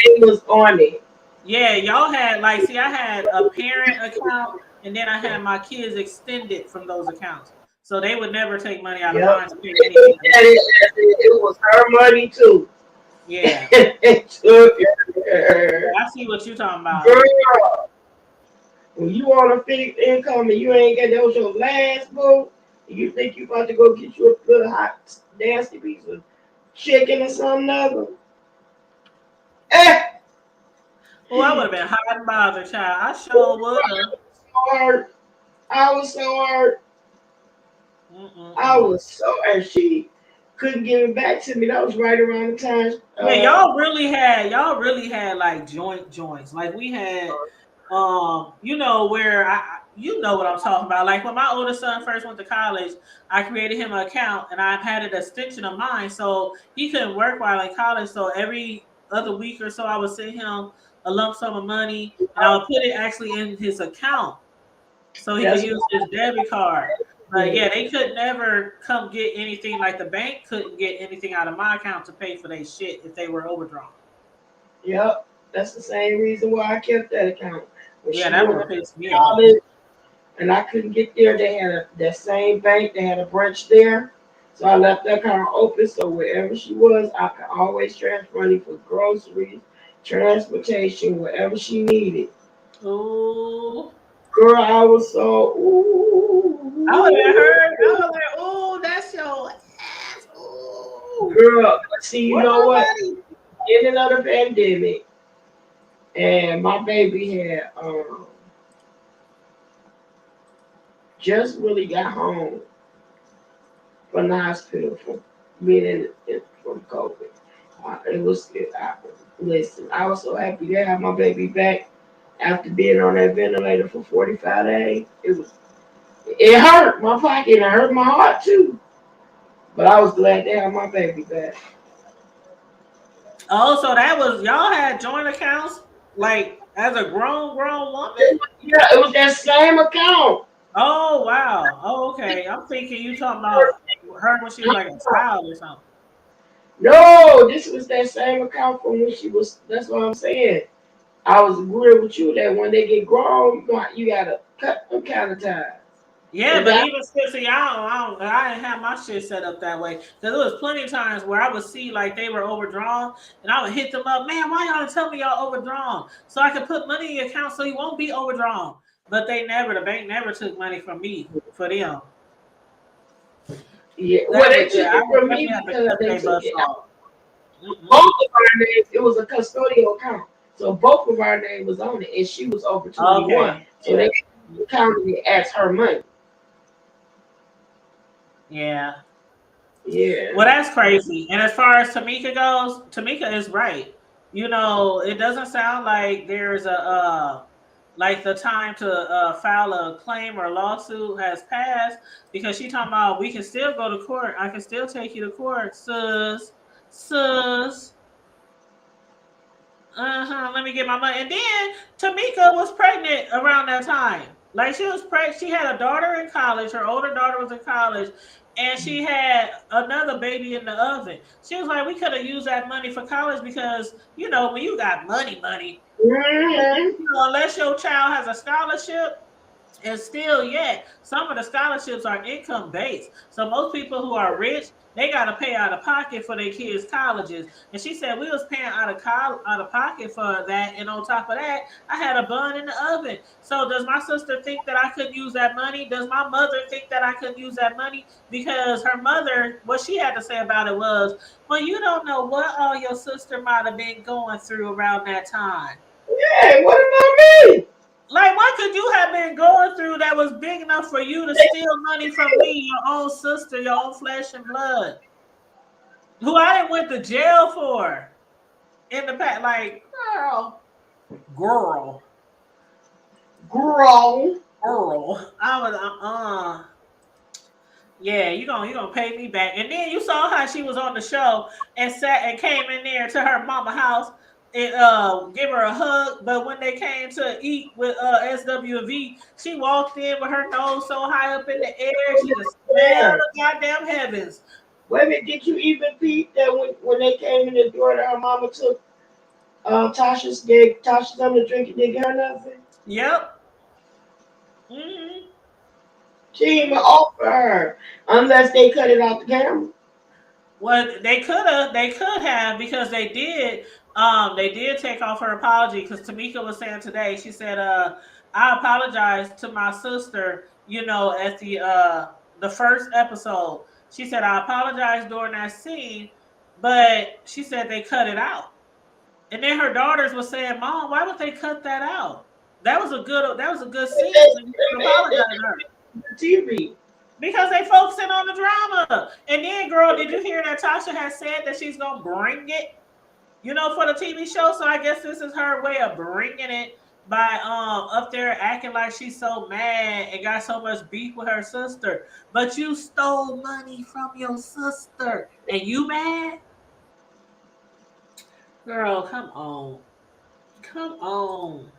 name was on it. yeah, y'all had like see I had a parent account and then I had my kids extended from those accounts. So they would never take money out of Yep. mine to pay They anything looked that at they it did. as it was her money too. Yeah. It took Yeah, her. I see what you're talking about. Girl, when you on a fixed income and you ain't get that was your last boo, you think you about to go get you a good hot nasty piece of chicken or something other. Eh, Oh, I would have been hot and bothered, child. I sure would have. so hurt. I was so hurt. I Mm-mm-mm. was so hurt. She couldn't give it back to me. That was right around the time. Yeah, y'all really had like joints. Like we had you know where you know what I'm talking about. Like when my oldest son first went to college, I created him an account and I've had an extension of mine so he couldn't work while in college. So every other week or so I would send him a lump sum of money and I would put it actually in his account so he could That's use his debit card. But what. yeah, they could never come get anything. Like the bank couldn't get anything out of my account to pay for their shit if they were overdrawn. Yep. That's the same reason why I kept that account. When Yeah, she that went would have to pissed me off. college and I couldn't get there, they had that same bank, they had a branch there. So I left that account open so wherever she was, I could always transfer money for groceries, transportation, whatever she needed. Ooh, Girl, I was so I would have ooh. heard. I was like, "Ooh, that's your ass." Ooh, Girl, see, you where know my what? money? In another pandemic, and my baby had just really got home from the hospital from from COVID. It was listen. I was so happy to have my baby back after being on that ventilator for 45 days. It hurt my pocket and it hurt my heart too. But I was glad to have my baby back. Oh, so that was y'all had joint accounts like as a grown woman. Yeah, it was that same account. Oh wow. Oh okay. I'm thinking you talking about her when she was like a child or something. No, this was that same account from when she was. That's what I'm saying. I was agreeing with you that when they get grown, you gotta cut them kind of ties. Yeah, And but that, even still, see, I didn't have my shit set up that way because there was plenty of times where I would see like they were overdrawn, and I would hit them up, man, why y'all tell me y'all overdrawn? So I could put money in your account so you won't be overdrawn. But the bank never took money from me for them. yeah, well, That they was yeah, took I it would from me definitely have to because cut they their took bus it out. off. Both Mm-mm. of our names, it was a custodial account. So both of our name was on it, and she was over 21. Okay, So yeah, they counted it as her money. yeah. Yeah. Well, that's crazy. And as far as Tamika goes, Tamika is right. You know, it doesn't sound like there's a like the time to file a claim or lawsuit has passed because she talking about we can still go to court. I can still take you to court, sus. Uh-huh. Let me get my money. And then Tamika was pregnant around that time. Like she was pregnant. She had a daughter in college. Her older daughter was in college. And she had another baby in the oven. She was like, we could have used that money for college because, you know, when you got money, Mm-hmm. you know, unless your child has a scholarship, and still yet some of the scholarships are income based, so most people who are rich they got to pay out of pocket for their kids colleges, and she said we was paying out of pocket for that, and on top of that I had a bun in the oven. So does my sister think that I couldn't use that money? Does my mother think that I couldn't use that money? Because her mother, what she had to say about it was, well, you don't know what all your sister might have been going through around that time. Yeah, what about me? Like, what could you have been going through that was big enough for you to steal money from me, your own sister, your own flesh and blood, who I didn't went to jail for in the past? Like, girl, Grown. girl. I was yeah, you gonna pay me back. And then you saw how she was on the show and sat and came in there to her mama house and give her a hug. But when they came to eat with SWV, she walked in with her nose so high up in the air, she could smell Yeah. the goddamn heavens. Wait a minute, did you even peep that when they came in the door that her mama took Tasha something to drink and didn't get her nothing? Yep. Hmm. She didn't even offer her unless they cut it off the camera. Well, they could have because they did take off her apology because Tamika was saying today, she said, I apologize to my sister, at the first episode. She said, I apologized during that scene, but she said they cut it out. And then her daughters were saying, Mom, why would they cut that out? That was a good scene. So you should apologize to her. TV. Because they focusing on the drama. And then, girl, did you hear that Tasha has said that she's gonna bring it, for the TV show? So I guess this is her way of bringing it by up there acting like she's so mad and got so much beef with her sister. But you stole money from your sister and you mad? Girl, come on. Come on.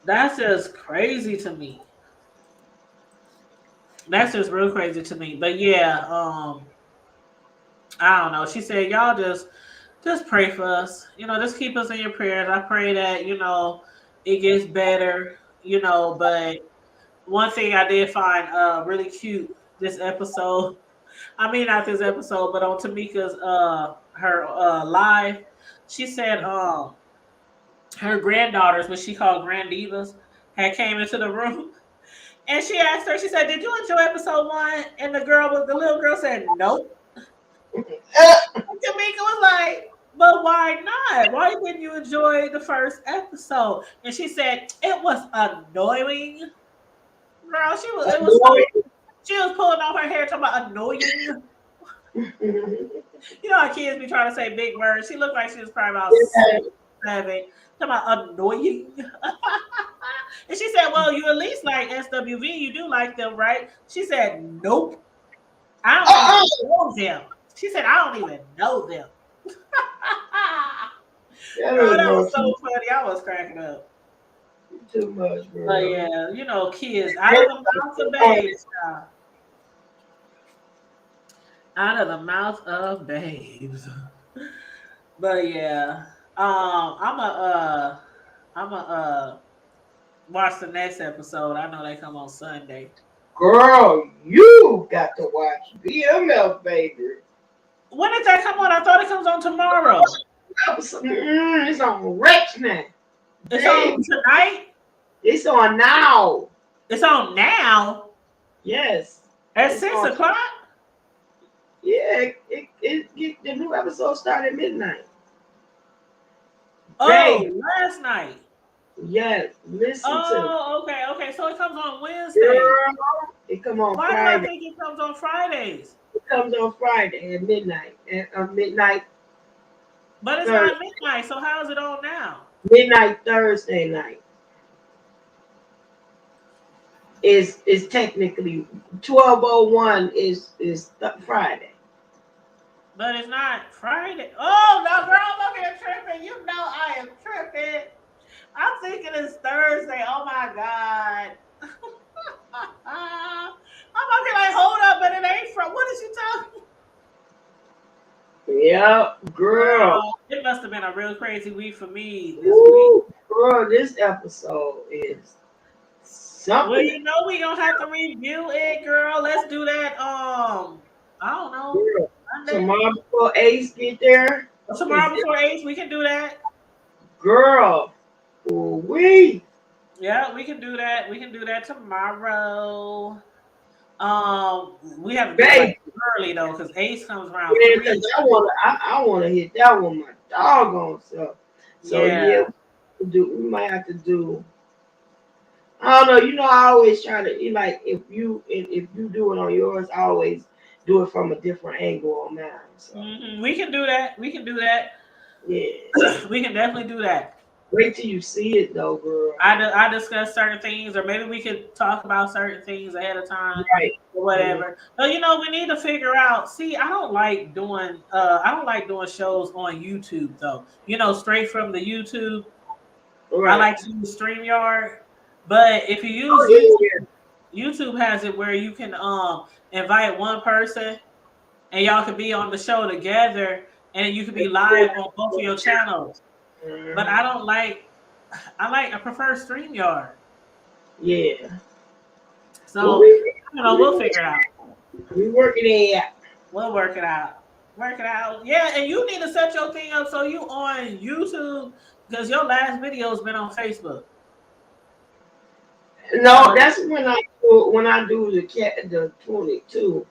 That's just crazy to me. That's just real crazy to me. But yeah, I don't know. She said, y'all just pray for us. Just keep us in your prayers. I pray that, it gets better, but one thing I did find really cute this episode. I mean not this episode, but on Tamika's her live, she said her granddaughters, what she called grand divas, had came into the room and she asked her, she said, did you enjoy episode 1? And the little girl said, nope. Tamika was like, but why not? Why didn't you enjoy the first episode? And she said, it was annoying. Girl, she was pulling off her hair talking about annoying. How kids be trying to say big words. She looked like she was probably about 6, 7. Talking about annoying. And she said, well, you at least like SWV. You do like them, right? She said, nope. I don't even know them. She said, I don't even know them. Girl, that was so funny. I was cracking up. Too much, bro. But yeah, kids out of the mouth of babes. Out of the mouth of babes. But yeah, I'm a watch the next episode. I know they come on Sunday. Girl, you got to watch BMF, baby. When did that come on? I thought it comes on tomorrow. It's on Rex now. It's on tonight? It's on now. It's on now? Yes. At 6 o'clock? Yeah, the new episode started at midnight. Oh, last night. Yes, listen to. Oh, okay. So it comes on Wednesday. Girl, it comes on Friday. Why do I think it comes on Fridays? It comes on Friday at midnight. At midnight. But it's not midnight, so how is it on now? Midnight Thursday night. Is technically 12:01 is Friday. But it's not Friday. Oh no, girl, I'm up here tripping. You know I am tripping. I'm thinking it's Thursday. Oh my God. I'm up here like, hold up, but it ain't from. What is you talking? Yep, girl. It must have been a real crazy week for me this week. Girl, this episode is something. Well, we gonna have to review it, girl. Let's do that. I don't know. Girl, tomorrow before Ace get there. Tomorrow before Ace, we can do that. Girl, we. Yeah, we can do that. We can do that tomorrow. We have to do it early though, because Ace comes around. Yeah, I wanna hit that one my doggone self. So yeah, we might have to do. I don't know. I always try to like if you do it on yours, I always do it from a different angle on mine. So. We can do that. Yeah, we can definitely do that. Wait till you see it though, girl. I discuss certain things, or maybe we could talk about certain things ahead of time, right? Or whatever. But we need to figure out. See, I don't like doing shows on YouTube though. Straight from the YouTube. Right. I like to use StreamYard, but if you use YouTube has it where you can invite one person, and y'all can be on the show together, and you can be live on both of your channels. But I don't like. I prefer StreamYard. Yeah. So we'll figure it out. We working it out. We'll work it out. Work it out. Yeah, and you need to set your thing up so you on YouTube because your last video's been on Facebook. No, So that's when I do the 22.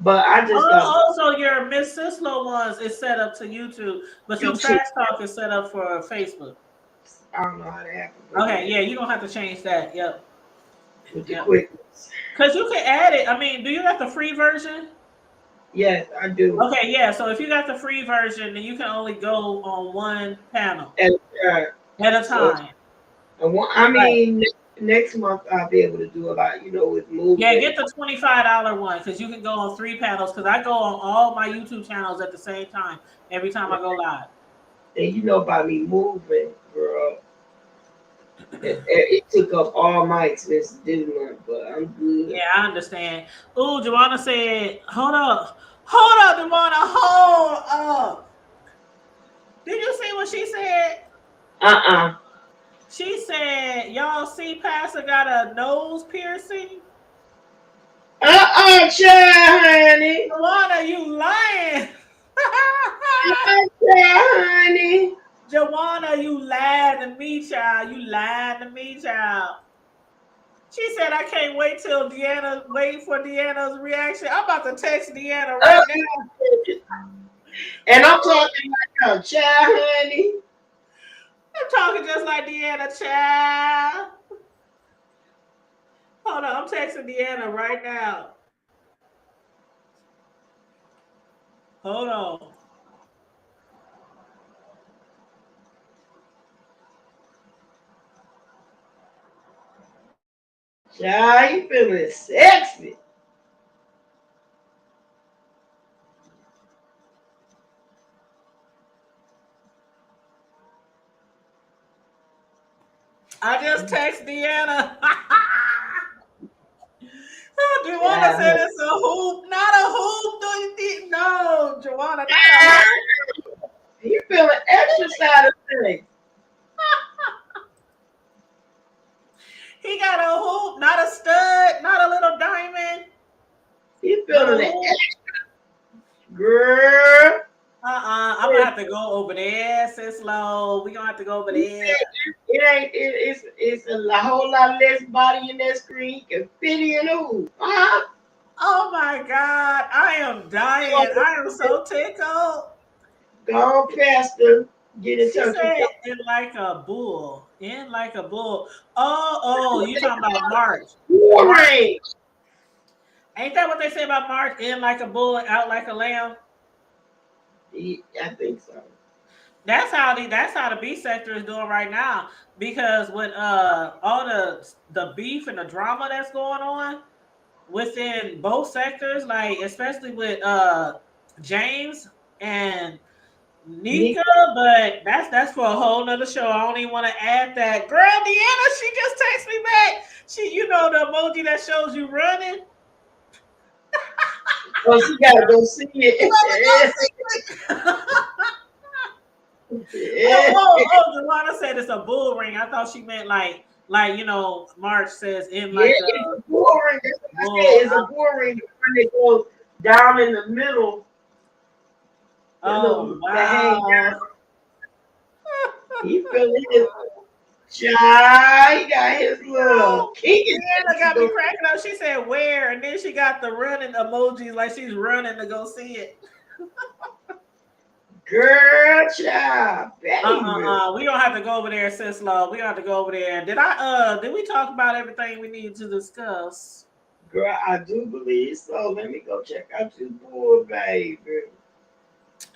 But I just got also your Miss Sislo ones is set up to YouTube, but your YouTube. trash talk is set up for Facebook. I don't know how to happen, but Okay, yeah, yeah, you don't have to change that. Yep. with the Yep. quickness. Because you can add it. I mean, do you got the free version? Yes, I do. Okay, yeah. So if you got the free version, then you can only go on one panel And at a so time. I Right. mean, next month I'll be able to do a lot, with Yeah, movement. get the $25 one because you can go on three panels. Because I go on all my YouTube channels at the same time every time I go live. And you know about me moving, girl. It took up all my expenses this month, but I'm good. Yeah, I understand. Ooh, Joanna said, hold up, Joanna, hold up. Did you see what she said? Uh-uh. She said, y'all see Pastor got a nose piercing? Child, honey. Joanna, you lying. Child, honey. Joanna, you lied to me, child. You lied to me, child. She said, I can't wait for Deanna's reaction. I'm about to text Deanna Uh, right now. and I'm talking like a child, honey. I'm talking just like Deanna, child. Hold on, I'm texting Deanna right now. Hold on. Child, you feeling sexy. I just text Deanna. Joanna Child, said honey. it's a hoop, not a hoop. No, Joanna, not a hoop. You feeling exercise today. He got a hoop, not a stud, not a little diamond, You but a feeling it, hoop. girl. I'm gonna have to go over there, sis low. We gonna have to go over there. It ain't. It's a whole lot less body in that screen. You can fit in. Ooh, Oh my God, I am dying. I am so tickled. go on, Pastor. Get in She touch with said, "In like a bull, in like a bull." Oh, you talking about March? your March, ring. ain't that what they say about March? In like a bull, out like a lamb. I think so. That's how the B sector is doing right now because with all the beef and the drama that's going on within both sectors, like especially with James and Nika, Nika, but that's for a whole nother show. I don't even want to add that. Girl, Deanna, she just texted me back. The emoji that shows you running. oh, she gotta go see You gotta go it. see it. Yeah. Delana said it's a bull ring. I thought she meant like March says in Yeah, like it's a a boring. That's what I bull. said. It's a boring when it goes down in the middle. Oh The hang wow. down. He feeling his child. He got his little Oh, kicking Deanna to got me go. cracking up. She said where, and then she got the running emojis like she's running to go see it. Girl, child, baby. We don't have to go over there, sis love. We don't have to go over there. Did we talk about everything we need to discuss? Girl, I do believe so. Let me go check out your boy, baby.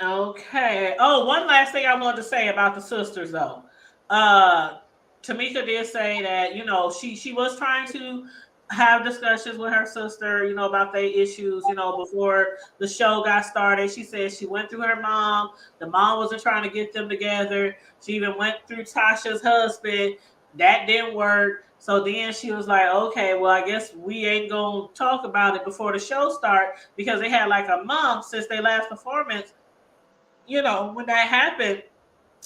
Okay. Oh, one last thing I wanted to say about the sisters though. Uh Tamika did say that, she was trying to have discussions with her sister, about their issues, before the show got started. She said she went through her mom. The mom wasn't trying to get them together. She even went through Tasha's husband. That didn't work. So then she was like, okay, well, I guess we ain't gonna talk about it before the show start because they had like a month since their last performance when that happened.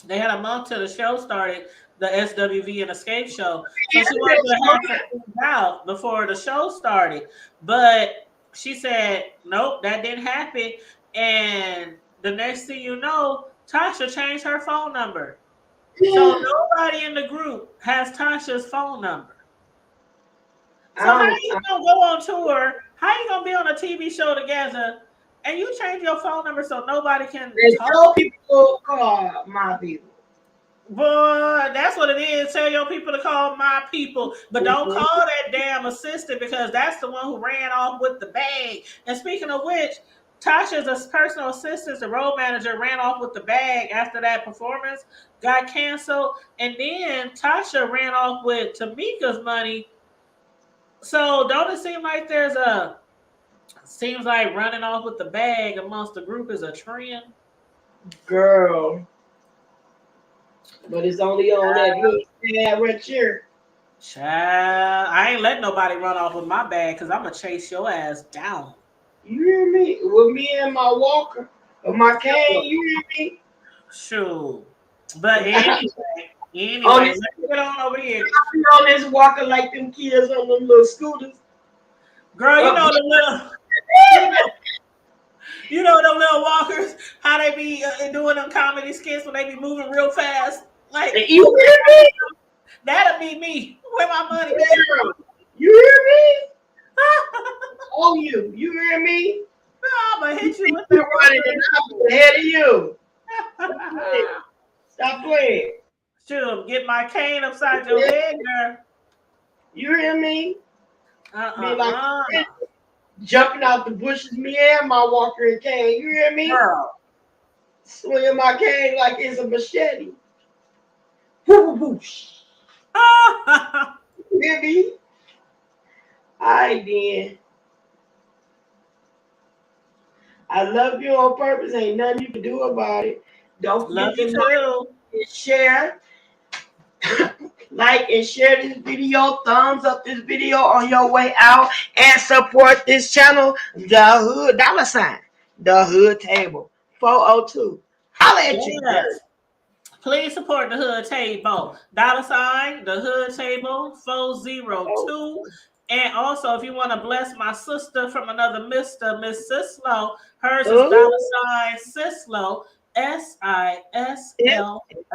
They had a month till the show started, the SWV and Xscape show. So she wanted to have some things out before the show started. But she said, nope, that didn't happen. And the next thing you know, Tasha changed her phone number. So nobody in the group has Tasha's phone number. So how I you gonna go on tour? How you gonna be on a TV show together and you change your phone number so nobody can and talk? tell people call my people. Boy, that's what it is. Tell your people to call my people, but don't Mhm. call that damn assistant because that's the one who ran off with the bag. And speaking of which, Tasha's a personal assistant, the road manager, ran off with the bag after that performance got canceled, and then Tasha ran off with Tamika's money. So don't it seem like there's a seems like running off with the bag amongst the group is a trend? Girl, but it's only on that little tab right here. Child, I ain't letting nobody run off with my bag because I'm gonna chase your ass down. You hear me? With me and my walker or my cane, Sure. you hear me? Sure. But On anyway, this, let's get on over here. on this walker like them kids on them little scooters. Girl, you Up. know the little, you know, you know them little walkers, how they be doing them comedy skits when they be moving real fast. Like, You hear me? that'll be me. Where my money, baby? Girl, you hear me? Oh, you hear me? I'm gonna hit you with You that running and I'm ahead of you. Stop playing. one. Stop playing. Sure, get my cane upside your head, girl. You hear me? Be like Uh-uh-uh. jumping out the bushes, me and my walker and cane. You hear me? Girl. Swinging my cane like it's a machete. Whoo, whoosh. You hear me? I then. I love you on purpose. Ain't nothing you can do about it. Don't Love forget to you too. and share. Like and share this video. Thumbs up this video on your way out and support this channel. The Hood dollar sign. The Hood Table 402. Holla at you, Yes. Please support the Hood Table. Dollar sign, the Hood Table, 402. And also, if you want to bless my sister from another Mr. Miss Sislo, hers is dollar Oh, sign Sislo, yeah.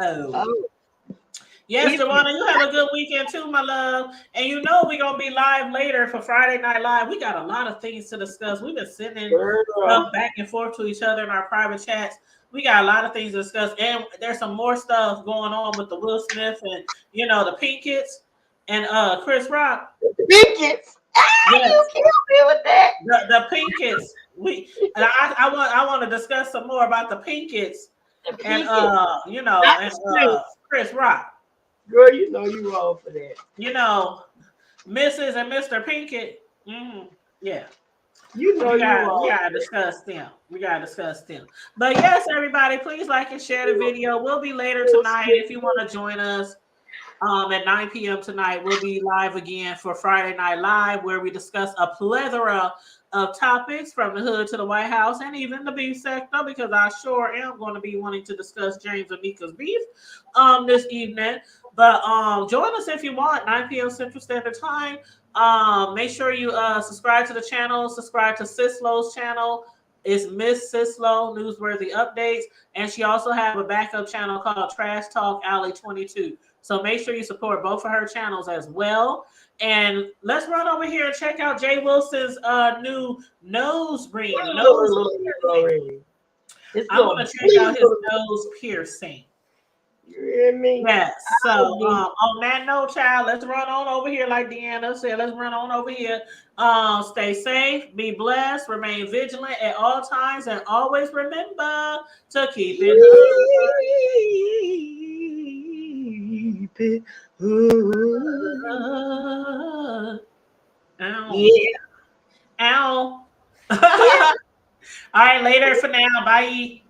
Sislo. Oh, Yes, if you Joanna, you have a good weekend too, my love. And you know we're gonna be live later for Friday Night Live. We got a lot of things to discuss. We've been sending girl. stuff back and forth to each other in our private chats. We got a lot of things to discuss, and there's some more stuff going on with the Will Smith and the Pinkets and Chris Rock. Pickets. Ah, Yes, you killed me with that. the Pinkets. I want to discuss some more about the Pinkets The and Pickets. Not the Smiths. Chris Rock. Girl, you know you wrong for that. You know, Mrs. and Mr. Pinkett. Yeah. You know We you got we wrong. gotta discuss them. We gotta discuss them. But yes, everybody, please like and share the video. We'll be later tonight if you want to join us. At 9 p.m. tonight, we'll be live again for Friday Night Live, where we discuss a plethora of topics from the hood to the White House and even the beef sector, because I sure am going to be wanting to discuss James and Mika's beef this evening. But join us if you want, 9 p.m. Central Standard Time. Make sure you subscribe to the channel, subscribe to Sislo's channel. It's Miss Sislo Newsworthy Updates, and she also have a backup channel called Trash Talk Alley 22. So make sure you support both of her channels as well. And let's run over here and check out Jay Wilson's new nose ring. Already. I want to check out his nose piercing. You hear me? Yes. So on that note, child, let's run on over here, like Deanna said. Let's run on over here. Stay safe, be blessed, remain vigilant at all times, and always remember to keep it hood. Ow. Yeah. Ow. Yeah. All right, later for now. Bye.